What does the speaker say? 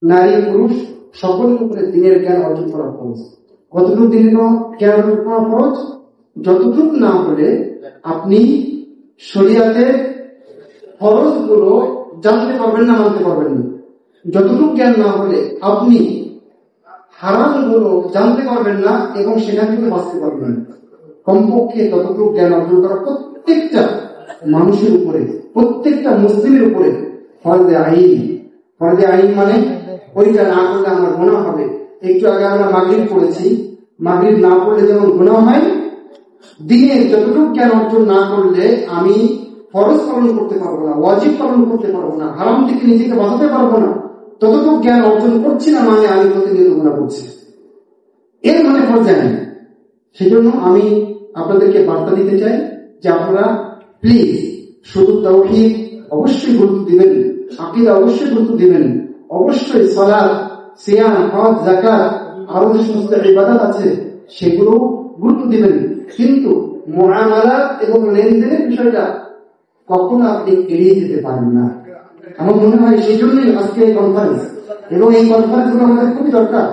নারী পুরুষ সকলের উপরে দিনের জ্ঞান অর্জন করা ফরজ। কতটুকু দিনের জ্ঞান অর্জন করা ফরজ? যতটুকু না হলে আপনি শরিয়াতের ফরজ গুলো জানতে পারবেন না, মানতে পারবেন না। যতটুকু জ্ঞান না হলে আপনি হারাম গুলো জানতে পারবেন না এবং সেখান থেকে বাঁচতে পারবেন না। কমপক্ষে ততটুকু জ্ঞান অর্জন করা প্রত্যেকটা মানুষের উপরে, প্রত্যেকটা মুসলিমের উপরে ফরজে আইন। ফরজে আইন মানে ওইটা না করলে আমার গুনাহ হবে। একটু আগে আমরা মাগরিব পড়েছি, মাগরিব না পড়লে যেমন গুনাহ হয়, দিনে যতটুকু জ্ঞান অর্জন না করলে আমি ফরজ পালন করতে পারবো না, ওয়াজিব পালন করতে পারবো না, হারাম থেকে নিজেকে বাঁচাতে পারবো না। ততটুকু জ্ঞান অর্জন করছি না মানে আমি প্রতিনিয়ত গুনাহ করছি, এর মানে ফরজে আইন। সেজন্য আমি আপনাদেরকে বার্তা দিতে চাই যে আপনারা প্লিজ শুধু তাওহীদ অবশ্যই গুরুত্ব দিবেন, আকীদা অবশ্যই গুরুত্ব দিবেন, অবশ্যই সালাত, সিয়াম, হজ, যাকাত আরো যে সমস্ত ইবাদত আছে সেগুলো গুরুত্ব দিবেন। কিন্তু মুআমালাত এবং লেনদেনের বিষয়টা কখনো আপনি এড়িয়ে যেতে পারেন না। আমার মনে হয় সেই জন্যই আজকে এই কনফারেন্স, এবং এই কনফারেন্স গুলো আমাদের খুবই দরকার।